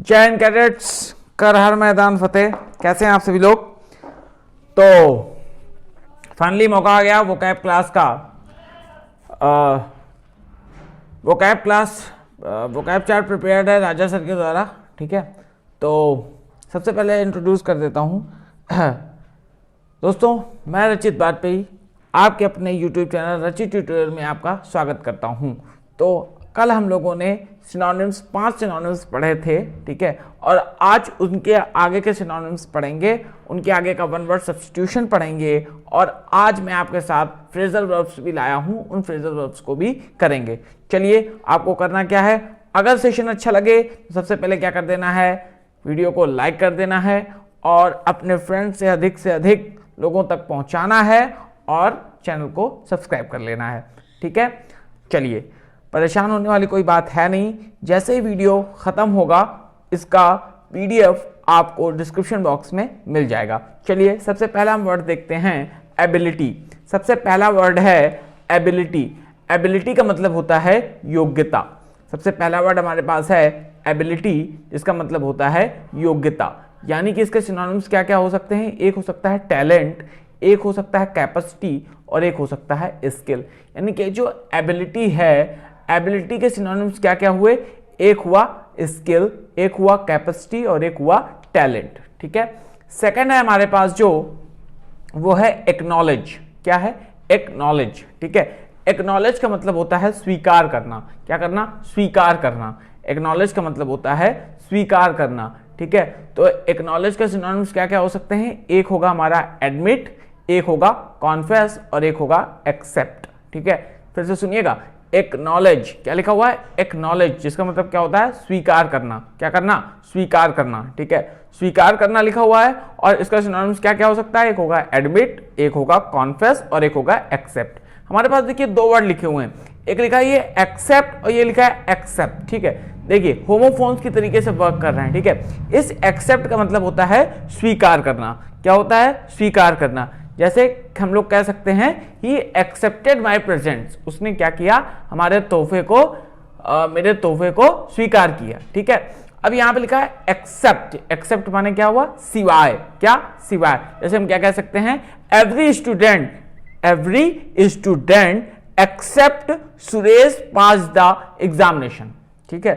जय हिंद कैडेट्स, कर हर मैदान फतेह। कैसे हैं आप सभी लोग? तो फाइनली मौका आ गया वोकैब क्लास का। वोकैब चार्ट प्रिपेयर्ड है राजा सर के द्वारा। ठीक है, तो सबसे पहले इंट्रोड्यूस कर देता हूँ दोस्तों, मैं रचित बाजपेयी आपके अपने YouTube चैनल रचित ट्यूटोरियल में आपका स्वागत करता हूँ। तो कल हम लोगों ने सिनोनिम्स 5 सिनोनिम्स पढ़े थे, ठीक है, और आज उनके आगे के सिनोनिम्स पढ़ेंगे, उनके आगे का वन वर्ड सब्स्टिट्यूशन पढ़ेंगे, और आज मैं आपके साथ फ्रेजल वर्ब्स भी लाया हूँ, उन फ्रेजल वर्ब्स को भी करेंगे। चलिए, आपको करना क्या है, अगर सेशन अच्छा लगे तो सबसे पहले क्या कर देना है, वीडियो को लाइक कर देना है और अपने फ्रेंड से अधिक लोगों तक पहुँचाना है और चैनल को सब्सक्राइब कर लेना है। ठीक है, चलिए, परेशान होने वाली कोई बात है नहीं। जैसे ही वीडियो ख़त्म होगा इसका PDF आपको डिस्क्रिप्शन बॉक्स में मिल जाएगा। चलिए, सबसे पहला हम वर्ड देखते हैं एबिलिटी। सबसे पहला वर्ड है एबिलिटी। एबिलिटी का मतलब होता है योग्यता। सबसे पहला वर्ड हमारे पास है एबिलिटी, इसका मतलब होता है योग्यता। यानी कि इसके सिनोनिम्स क्या क्या हो सकते हैं? एक हो सकता है टैलेंट, एक हो सकता है कैपेसिटी और एक हो सकता है स्किल। यानी कि जो एबिलिटी है, एबिलिटी के सिनोनिम्स क्या क्या हुए? एक हुआ स्किल, एक हुआ कैपेसिटी और एक हुआ टैलेंट। ठीक है, सेकंड है हमारे पास जो, वो है एक्नॉलेज। क्या है? एक्नॉलेज। ठीक है, एक्नॉलेज का मतलब होता है स्वीकार करना। क्या करना? स्वीकार करना। एक्नॉलेज का मतलब होता है स्वीकार करना। ठीक है, तो एक्नॉलेज के सिनोनिम्स क्या क्या हो सकते हैं? एक होगा हमारा एडमिट, एक होगा कॉन्फेस और एक होगा एक्सेप्ट। ठीक है, फिर से सुनिएगा, एक्नॉलेज क्या लिखा हुआ है? एक्नॉलेज, जिसका मतलब क्या होता है? स्वीकार करना। क्या करना? स्वीकार करना। ठीक है, स्वीकार करना लिखा हुआ है और इसका सिनोनिम्स क्या क्या हो सकता है? एक होगा एडमिट, एक होगा कॉन्फेस और एक होगा एक्सेप्ट। हमारे पास देखिए दो वर्ड लिखे हुए हैं, एक लिखा है ये एक्सेप्ट और ये लिखा है एक्सेप्ट। ठीक है, देखिए होमोफोन्स की तरीके से वर्क कर रहे हैं। ठीक है, इस एक्सेप्ट का मतलब होता है स्वीकार करना। क्या होता है? स्वीकार करना। जैसे हम लोग कह सकते हैं ही एक्सेप्टेड माई प्रेजेंट्स, उसने क्या किया? हमारे तोहफे को, मेरे तोहफे को स्वीकार किया। ठीक है, अब यहाँ पे लिखा है एक्सेप्ट। एक्सेप्ट माने क्या हुआ? सिवाय। क्या? सिवाय। जैसे हम क्या कह सकते हैं? Every student except Suresh pass the examination. ठीक है,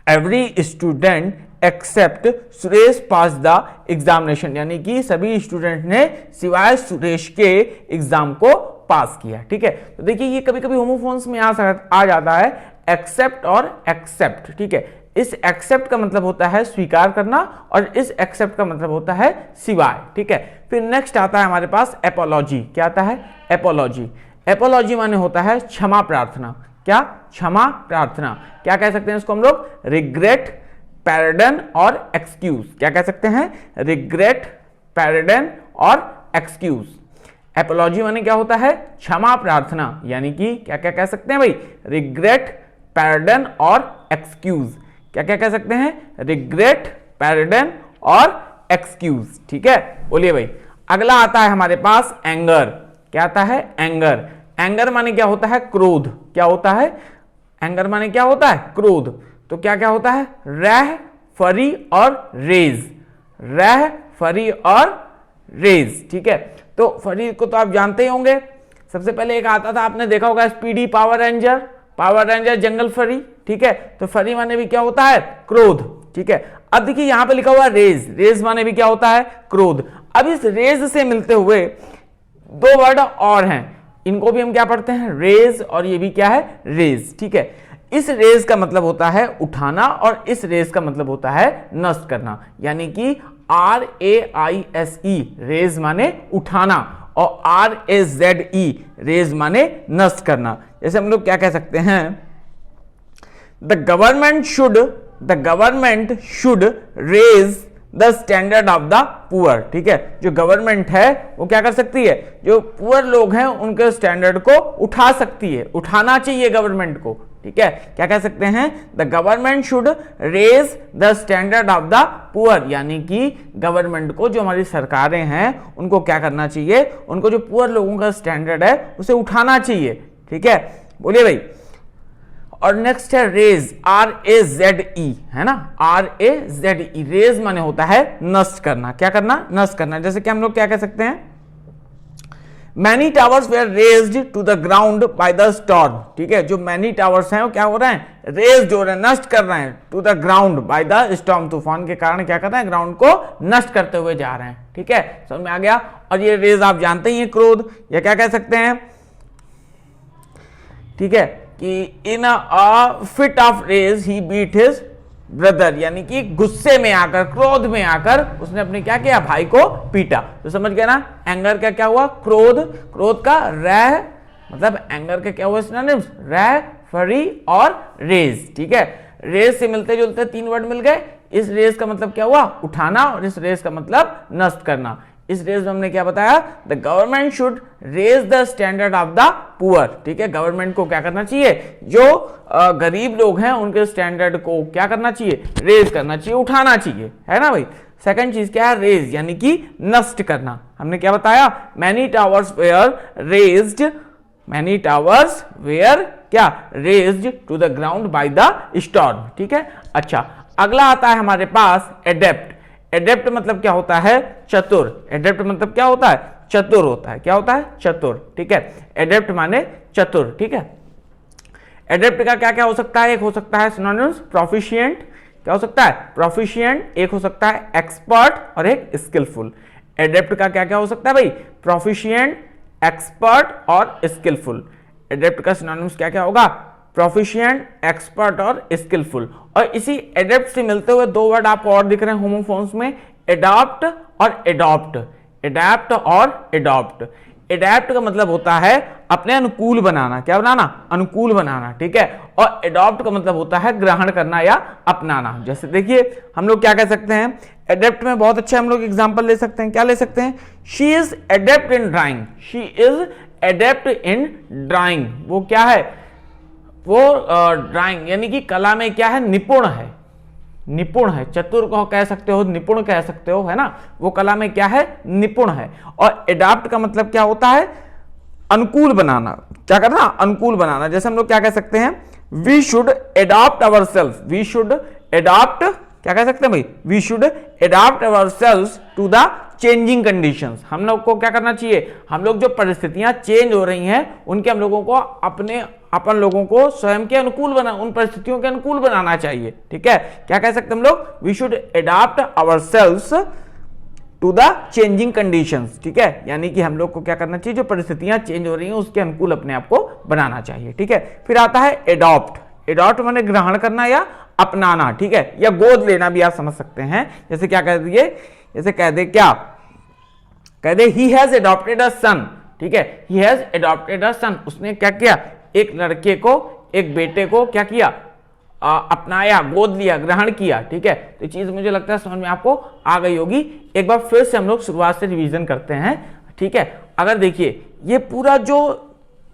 every student except Suresh pass the examination, यानी कि सभी स्टूडेंट ने सिवाय सुरेश के एग्जाम को पास किया। ठीक है, तो देखिए ये कभी कभी होमोफोन्स में आ जाता है एक्सेप्ट और एक्सेप्ट। ठीक है, इस एक्सेप्ट का मतलब होता है स्वीकार करना और इस एक्सेप्ट का मतलब होता है सिवाय। ठीक है, फिर नेक्स्ट आता है हमारे पास एपोलॉजी। क्या आता है? एपोलॉजी। एपोलॉजी माने होता है क्षमा प्रार्थना। क्या? क्षमा प्रार्थना। क्या कह सकते हैं इसको हम लोग? रिग्रेट, पैरडन और एक्सक्यूज। क्या कह सकते हैं? रिग्रेट, पैरडन और एक्सक्यूज। एपोलॉजी माने क्या होता है? क्षमा प्रार्थना। यानी कि क्या क्या कह सकते हैं भाई? रिग्रेट, पैरडन और एक्सक्यूज। क्या क्या कह सकते हैं? रिग्रेट, पैरडन और एक्सक्यूज। ठीक है, बोलिए भाई। अगला आता है हमारे पास एंगर। क्या आता है? एंगर। एंगर माने क्या होता है? क्रोध। क्या होता है? एंगर माने क्या होता है? क्रोध। तो क्या क्या होता है? रह, फरी और रेज। रह, फरी और रेज। ठीक है, तो फरी को तो आप जानते ही होंगे। सबसे पहले एक आता था, आपने देखा होगा, स्पीडी पावर रेंजर जंगल फरी। ठीक है, तो फरी माने भी क्या होता है? क्रोध। ठीक है, अब देखिए यहां पे लिखा हुआ रेज। रेज माने भी क्या होता है? क्रोध। अब इस रेज से मिलते हुए दो वर्ड और हैं, इनको भी हम क्या पढ़ते हैं? रेज, और ये भी क्या है? रेज। ठीक है, इस रेज का मतलब होता है उठाना और इस रेज का मतलब होता है नष्ट करना। यानी कि RAISE, रेज माने उठाना, और RAZE, रेज माने नष्ट करना। जैसे हम लोग क्या कह सकते हैं? The government should raise the standard of the poor. ठीक है, जो गवर्नमेंट है वो क्या कर सकती है? जो पुअर लोग हैं उनके स्टैंडर्ड को उठा सकती है, उठाना चाहिए गवर्नमेंट को। ठीक है, क्या कह सकते हैं? The government should raise the standard of the poor, यानी कि गवर्नमेंट को, जो हमारी सरकारें हैं, उनको क्या करना चाहिए? उनको जो पुअर लोगों का स्टैंडर्ड है उसे उठाना चाहिए। ठीक है, बोलिए भाई। और नेक्स्ट है रेज, RAZE, है ना, RAZE। रेज माने होता है नष्ट करना। क्या करना? नष्ट करना। जैसे कि हम लोग क्या कह सकते हैं, many towers were razed to the ground by the storm. ठीक है, जो मैनी टावर्स हैं वो क्या हो रहे हैं, रेज्ड हो रहे हैं, नष्ट कर रहे हैं, to the ground by the storm. तूफान के कारण क्या कर रहे हैं, ग्राउंड को नष्ट करते हुए जा रहे हैं। ठीक है, समझ में आ गया। और ये रेज आप जानते ही हैं, क्रोध, या क्या कह सकते हैं, ठीक है, कि in a fit of rage he beat his brother, यानी कि गुस्से में आकर, क्रोध में आकर उसने अपने क्या किया, भाई को पीटा। तो समझ गया ना, एंगर का क्या हुआ, क्रोध, क्रोध का रह, मतलब एंगर का क्या हुआ सिनोनिम्स, रह, फरी और रेज। ठीक है, रेज से मिलते जुलते 3 वर्ड मिल गए। इस रेज का मतलब क्या हुआ, उठाना, और इस रेज का मतलब नष्ट करना। इस रेज में हमने क्या बताया, the government should raise the standard of the poor. ठीक है, गवर्नमेंट को क्या करना चाहिए, जो गरीब लोग हैं उनके स्टैंडर्ड को क्या करना चाहिए, रेज करना चाहिए, उठाना चाहिए, है ना भाई। सेकंड चीज क्या है, रेज, यानी कि नष्ट करना। हमने क्या बताया, many towers were razed, many towers were क्या, razed to the ground by the storm. ठीक है, अच्छा अगला आता है हमारे पास एडेप्ट। एडेप्ट मतलब क्या होता है, चतुर। एडेप्ट मतलब क्या होता है, चतुर होता है। क्या होता है, चतुर। ठीक है, एडेप्ट माने चतुर। ठीक है, एडेप्ट का क्या क्या हो सकता है, एक हो सकता है सिनोनिम्स, प्रोफिशिएंट, क्या हो सकता है, प्रोफिशिएंट, एक हो सकता है एक्सपर्ट और एक स्किलफुल। एडेप्ट का क्या क्या हो सकता है भाई, प्रोफिशिएंट, एक्सपर्ट और स्किलफुल। एडेप्ट का सिनोनिम्स क्या क्या होगा, प्रोफिशिएंट, एक्सपर्ट और स्किलफुल। और इसी एडेप्ट से मिलते हुए 2 वर्ड आपको और दिख रहे हैं होमोफोन्स में, एडॉप्ट और एडॉप्ट। एडैप्ट और एडॉप्ट। एडैप्ट का मतलब होता है अपने अनुकूल बनाना। क्या बनाना, अनुकूल बनाना। ठीक है, और एडॉप्ट का मतलब होता है ग्रहण करना या अपनाना। जैसे देखिए हम लोग क्या कह सकते हैं, एडेप्ट में बहुत अच्छे हम लोग एग्जांपल ले सकते हैं। क्या ले सकते हैं, she is adept in drawing. She is adept in drawing, वो क्या है, वो ड्राइंग यानी कि कला में क्या है, निपुण है, निपुण है। चतुर को कह सकते हो, निपुण कह सकते हो, है ना, वो कला में क्या है, निपुण है। और एडॉप्ट का मतलब क्या होता है, अनुकूल बनाना। क्या करना, अनुकूल बनाना। जैसे हम लोग क्या कह सकते हैं, we should adopt our self. We should adopt, क्या कह सकते हैं भाई, we should adopt our self to the changing conditions. हम लोग को क्या करना चाहिए, हम लोग जो परिस्थितियां चेंज हो रही हैं उनके हम लोगों को अपन लोगों को स्वयं के अनुकूल बना, उन परिस्थितियों के अनुकूल बनाना चाहिए। ठीक है, क्या कह सकते हैं हम लोग, we should adopt ourselves to the changing conditions. ठीक है, यानी कि हम लोग को क्या करना चाहिए, जो परिस्थितियां चेंज हो रही हैं उसके अनुकूल अपने आप को बनाना चाहिए। ठीक है, फिर आता है एडॉप्ट। एडॉप्ट माने ग्रहण करना या अपनाना। ठीक है, या गोद लेना भी आप समझ सकते हैं। जैसे क्या कह दिए, जैसे कह दे, क्या कह दे, ही हैज एडॉप्टेड अ सन। ठीक है, ही हैज एडॉप्टेड अ सन, उसने क्या किया, एक लड़के को, एक बेटे को क्या किया, अपनाया, गोद लिया, ग्रहण किया। ठीक है, तो चीज मुझे लगता है समझ में आपको आ गई होगी। एक बार फिर से हम लोग शुरुआत से रिवीजन करते हैं। ठीक है, अगर देखिए ये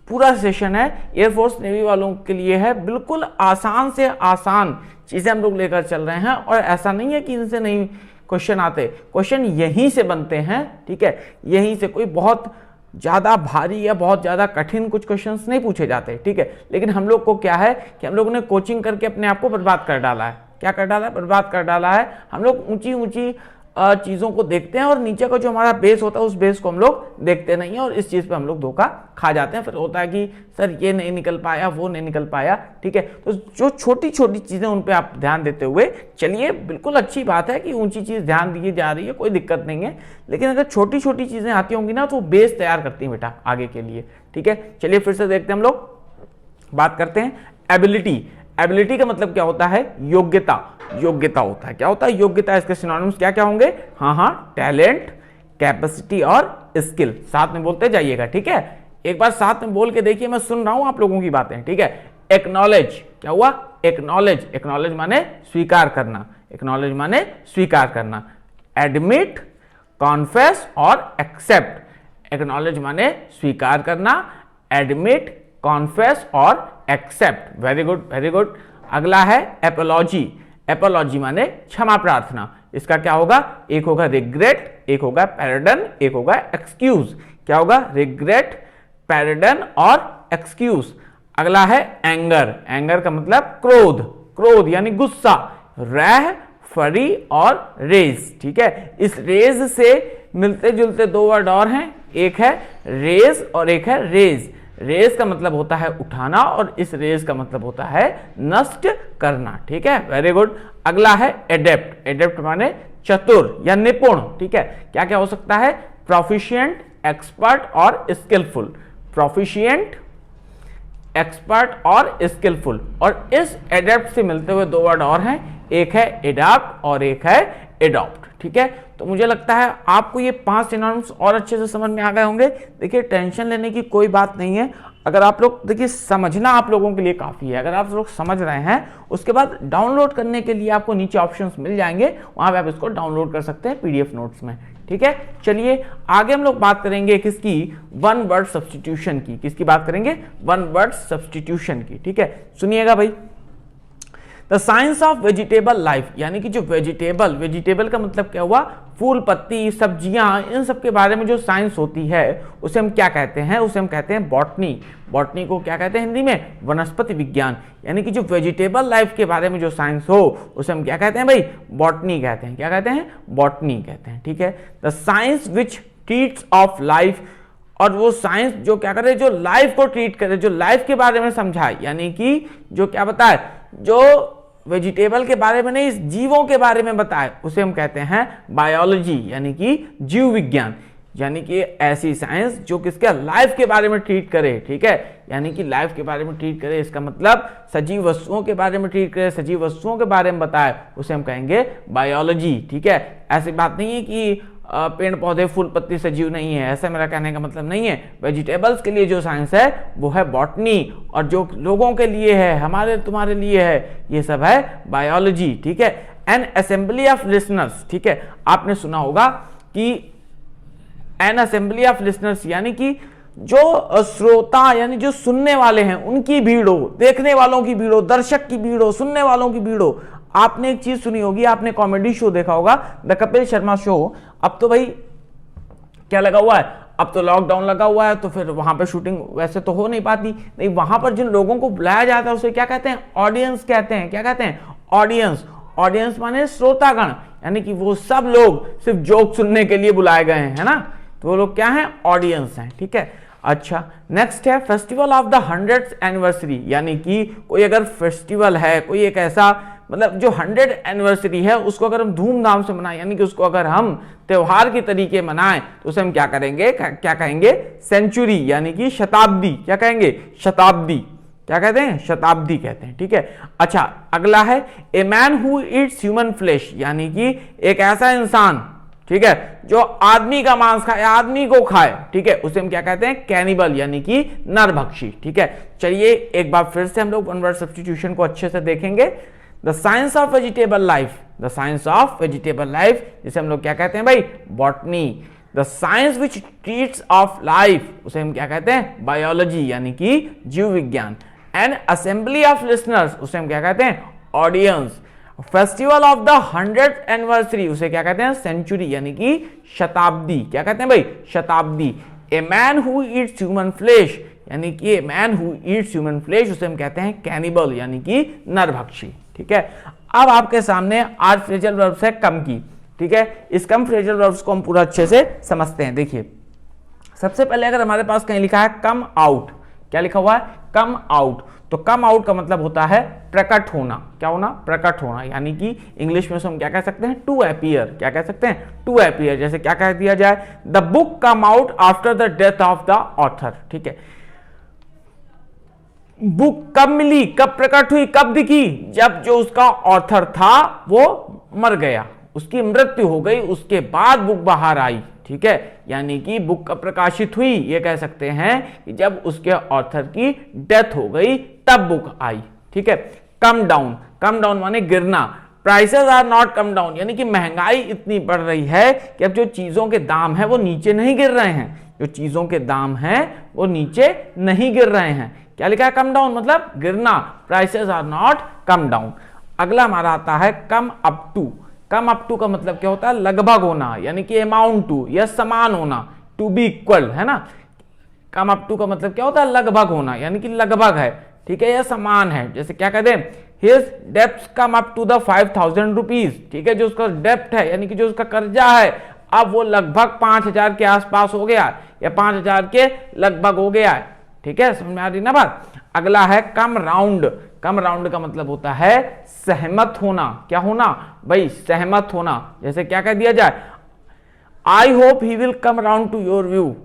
पूरा सेशन है एयरफोर्स नेवी वालों के लिए है, बिल्कुल आसान से आसान चीजें हम लोग लेकर चल रहे हैं। और ऐसा नहीं है कि इनसे नहीं क्वेश्चन आते, क्वेश्चन यहीं से बनते हैं। ठीक है, यहीं से, कोई बहुत ज़्यादा भारी या बहुत ज़्यादा कठिन कुछ क्वेश्चंस नहीं पूछे जाते। ठीक है, लेकिन हम लोग को क्या है कि हम लोगों ने कोचिंग करके अपने आप को बर्बाद कर डाला है। क्या कर डाला है, बर्बाद कर डाला है। हम लोग ऊंची ऊंची चीज़ों को देखते हैं और नीचे का जो हमारा बेस होता है उस बेस को हम लोग देखते नहीं है, और इस चीज़ पे हम लोग धोखा खा जाते हैं। फिर होता है कि सर ये नहीं निकल पाया, वो नहीं निकल पाया। ठीक है, तो जो छोटी छोटी चीज़ें उन पे आप ध्यान देते हुए चलिए, बिल्कुल अच्छी बात है कि ऊंची चीज़ ध्यान दी जा रही है, कोई दिक्कत नहीं है। लेकिन अगर छोटी छोटी चीज़ें आती होंगी ना तो बेस तैयार करती हैं बेटा आगे के लिए। ठीक है, चलिए फिर से देखते हैं, हम लोग बात करते हैं एबिलिटी। एबिलिटी का मतलब क्या होता है, योग्यता। योग्यता होता है, क्या होता है, योग्यता। इसके सिनोनिम्स क्या क्या होंगे, हाँ, टैलेंट, कैपेसिटी और स्किल। साथ में बोलते जाइएगा। ठीक है, एक बार साथ में बोल के देखिए, मैं सुन रहा हूं आप लोगों की बातें। ठीक है, एक्नॉलेज, क्या हुआ, एक्नॉलेज। एक्नॉलेज माने स्वीकार करना, एक्नॉलेज माने स्वीकार करना। एडमिट, कॉन्फेस और एक्सेप्ट। एक्नॉलेज माने स्वीकार करना, एडमिट, कॉन्फेस और accept. Very good, very good. अगला है एपोलॉजी। एपोलॉजी माने क्षमा प्रार्थना। इसका क्या होगा, एक होगा रिग्रेट, एक होगा पैराडन, एक होगा एक्सक्यूज। क्या होगा, रिग्रेट, पैराडन और एक्सक्यूज। अगला है एंगर, एंगर का मतलब क्रोध, क्रोध यानी गुस्सा, रह, फरी और रेज, ठीक है। इस रेज से मिलते जुलते दो वर्ड और हैं, एक है रेज और एक है रेज। रेज का मतलब होता है उठाना और इस रेज का मतलब होता है नष्ट करना, ठीक है, वेरी गुड। अगला है एडेप्ट, एडेप्ट माने चतुर या निपुण, ठीक है। क्या क्या हो सकता है, प्रोफिशिएंट, एक्सपर्ट और स्किलफुल, प्रोफिशिएंट, एक्सपर्ट और स्किलफुल। और इस एडेप्ट से मिलते हुए दो वर्ड और हैं, एक है एडाप्ट और एक है एडॉप्ट, ठीक है। तो मुझे लगता है आपको ये 5 सिनोनिम्स और अच्छे से समझ में आ गए होंगे। देखिए टेंशन लेने की कोई बात नहीं है, अगर आप लोग देखिए समझना आप लोगों के लिए काफ़ी है। अगर आप लोग समझ रहे हैं उसके बाद डाउनलोड करने के लिए आपको नीचे ऑप्शंस मिल जाएंगे, वहाँ पे आप इसको डाउनलोड कर सकते हैं PDF नोट्स में, ठीक है। चलिए आगे हम लोग बात करेंगे किसकी, वन वर्ड सब्स्टिट्यूशन की। किसकी बात करेंगे, वन वर्ड सब्स्टिट्यूशन की, ठीक है। सुनिएगा भाई, the science of vegetable life, यानी कि जो वेजिटेबल, वेजिटेबल का मतलब क्या हुआ, फूल, पत्ती, सब्जियां, इन सब के बारे में जो साइंस होती है उसे हम क्या कहते हैं, उसे हम कहते हैं बॉटनी। बॉटनी को क्या कहते हैं हिंदी में, वनस्पति विज्ञान। यानी कि जो वेजिटेबल लाइफ के बारे में जो साइंस हो उसे हम क्या कहते हैं भाई, बॉटनी कहते हैं। क्या कहते हैं, बॉटनी कहते हैं, ठीक है। The science which treats of life, और वो साइंस जो क्या करे, जो लाइफ को ट्रीट करे, जो लाइफ के बारे में समझाए, यानी कि जो क्या बताए, जो वेजिटेबल के बारे में नहीं, इस जीवों के बारे में बताए, उसे हम कहते हैं बायोलॉजी, यानी कि जीव विज्ञान। यानी कि ऐसी साइंस जो किसके, लाइफ के बारे में ट्रीट करे, ठीक है। यानी कि लाइफ के बारे में ट्रीट करे, इसका मतलब सजीव वस्तुओं के बारे में ट्रीट करे, सजीव वस्तुओं के बारे में बताए, उसे हम कहेंगे बायोलॉजी, ठीक है। ऐसी बात नहीं है कि पेड़ पौधे फूल पत्ती सजीव नहीं है, ऐसा मेरा कहने का मतलब नहीं है। वेजिटेबल्स के लिए जो साइंस है वो है बॉटनी, और जो लोगों के लिए है, हमारे तुम्हारे लिए है, ये सब है बायोलॉजी, ठीक है। एन असेंबली ऑफ लिसनर्स, ठीक है। आपने सुना होगा कि एन असेंबली ऑफ लिसनर्स यानी कि जो श्रोता यानी जो सुनने वाले हैं उनकी भीड़ हो, देखने वालों की भीड़ हो, दर्शक की भीड़ हो, सुनने वालों की भीड़ हो। आपने एक चीज सुनी होगी, आपने कॉमेडी शो देखा होगा, द कपिल शर्मा शो। अब तो भाई क्या लगा हुआ है, अब तो लॉकडाउन लगा हुआ है, तो फिर वहां पे शूटिंग वैसे तो हो नहीं पाती। नहीं, वहां पर जिन लोगों को बुलाया जाता है उसे क्या कहते हैं, ऑडियंस कहते हैं। क्या कहते हैं, ऑडियंस। ऑडियंस माने श्रोतागण, यानी कि वो सब लोग सिर्फ जोक सुनने के लिए बुलाए गए हैं, है ना, तो वो लोग क्या हैं, ऑडियंस हैं, ठीक है। अच्छा, नेक्स्ट है festival of the 100th anniversary, यानी कि कोई अगर फेस्टिवल है, कोई एक ऐसा मतलब जो 100th एनिवर्सरी है उसको अगर हम धूमधाम से मनाएं, यानी कि उसको अगर हम त्योहार के तरीके मनाएं, तो उसे हम क्या करेंगे, क्या कहेंगे, सेंचुरी, यानी कि शताब्दी। क्या कहेंगे, शताब्दी। क्या कहते हैं, शताब्दी कहते हैं, ठीक है। अच्छा, अगला है a man who eats human flesh, यानी कि एक ऐसा इंसान, ठीक है, जो आदमी का मांस खाए, आदमी को खाए, ठीक है, उसे हम क्या कहते हैं, कैनिबल, यानी कि नरभक्षी, ठीक है। चलिए एक बार फिर से हम लोग वन वर्ड सब्स्टिट्यूशन को अच्छे से देखेंगे। The science of vegetable life, the science of vegetable life, जिसे हम लोग क्या कहते हैं भाई, botany. The science which treats of life, उसे हम क्या कहते हैं, बायोलॉजी, यानी कि जीव विज्ञान। एन असेंबली ऑफ लिसनर्स, उसे हम क्या कहते हैं, audience. Festival of the 100th anniversary, उसे क्या कहते हैं, सेंचुरी, यानी कि शताब्दी। क्या कहते हैं भाई, शताब्दी। A man who eats human flesh, यानी कि a man who eats human flesh, उसे हम कहते हैं कैनिबल, यानी कि नरभक्षी, ठीक है। अब आपके सामने आज फ्रेजल वर्ब्स है कम की, ठीक है। इस कम फ्रेजल वर्ब्स को हम पूरा अच्छे से समझते हैं। देखिए सबसे पहले अगर हमारे पास कहीं लिखा है कम आउट, क्या लिखा हुआ है, कम आउट, तो कम आउट का मतलब होता है प्रकट होना। क्या होना, प्रकट होना, यानी कि इंग्लिश में हम क्या कह सकते हैं, टू अपीयर। क्या कह सकते हैं, टू अपीयर। जैसे क्या कह दिया जाए, the book come out after the death of the author, ठीक है। बुक कब मिली, कब प्रकट हुई, कब दिखी, जब जो उसका ऑथर था वो मर गया, उसकी मृत्यु हो गई, उसके बाद बुक बाहर आई, ठीक है। यानी कि बुक कब प्रकाशित हुई, ये कह सकते हैं कि जब उसके ऑथर की डेथ हो गई तब बुक आई, ठीक है। कम डाउन, कम डाउन माने गिरना। Prices are not come down, यानी कि महंगाई इतनी बढ़ रही है कि अब जो चीजों के दाम है वो नीचे नहीं गिर रहे हैं, जो चीजों के दाम हैं वो नीचे नहीं गिर रहे हैं। क्या लिखा है, कम डाउन मतलब गिरना, prices are not come down. अगला हमारा आता है come up to. Come up to का मतलब क्या होता है, लगभग होना, यानी कि अमाउंट टू या समान होना, टू बी इक्वल, है ना। कम अप टू का मतलब क्या होता है, लगभग होना, यानी कि लगभग है, ठीक है, या समान है। जैसे क्या कहते हैं, हिज डेप्ट come up to the 5000 rupees, ठीक है, जो उसका डेप्ट है यानी कि जो उसका कर्जा है अब वो लगभग 5000 के आसपास हो गया या 5000 के लगभग हो गया है, ठीक है, समझ में आ रही ना बात। अगला है कम राउंड। कम राउंड का मतलब होता है सहमत होना। क्या होना भाई, सहमत होना। जैसे क्या कह दिया जाए, I hope he will come round to your view,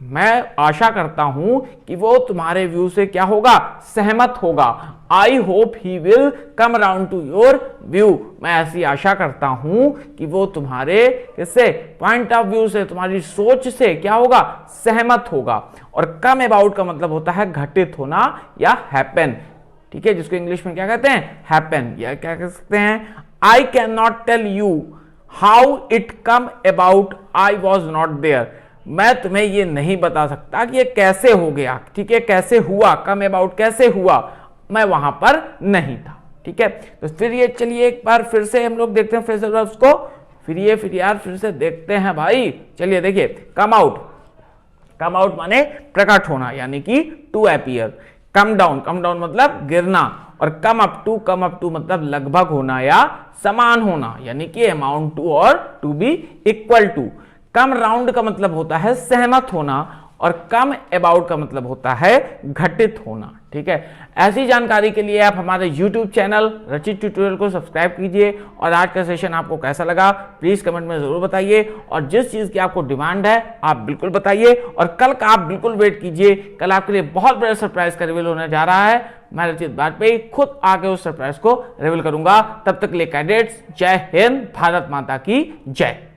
मैं आशा करता हूं कि वो तुम्हारे व्यू से क्या होगा, सहमत होगा। I hope he will come round to your view, मैं ऐसी आशा करता हूं कि वो तुम्हारे किससे, पॉइंट ऑफ व्यू से, तुम्हारी सोच से क्या होगा, सहमत होगा। और कम अबाउट का मतलब होता है घटित होना या हैपन, ठीक है, जिसको इंग्लिश में क्या कहते हैं, हैपन, या क्या कह सकते हैं, I can not tell you how it come about, I was not there, मैं तुम्हें ये नहीं बता सकता कि ये कैसे हो गया, ठीक है, कैसे हुआ, कम अबाउट कैसे हुआ, मैं वहां पर नहीं था, ठीक है। तो फिर ये चलिए एक बार फिर से हम लोग देखते हैं फ्रेजल वर्ब्स को, फिर यार फिर से देखते हैं भाई। चलिए देखिए, कम आउट, कम आउट माने प्रकट होना यानी कि टू अपीयर। कम डाउन मतलब गिरना। और कम अप टू मतलब लगभग होना या समान होना, यानी कि अमाउंट टू और to be equal to. Come round का मतलब होता है सहमत होना और कम अबाउट का मतलब होता है घटित होना, ठीक है। ऐसी जानकारी के लिए आप हमारे YouTube चैनल रचित ट्यूटोरियल को सब्सक्राइब कीजिए। और आज का सेशन आपको कैसा लगा प्लीज कमेंट में जरूर बताइए, और जिस चीज की आपको डिमांड है आप बिल्कुल बताइए। और कल का आप बिल्कुल वेट कीजिए, कल आपके लिए बहुत बड़ा सरप्राइज का रिवील होने जा रहा है। मैं रचित वाजपेयी खुद आके उस सरप्राइज को रिवील करूंगा। तब तक ले कैडेट्स, जय हिंद, भारत माता की जय।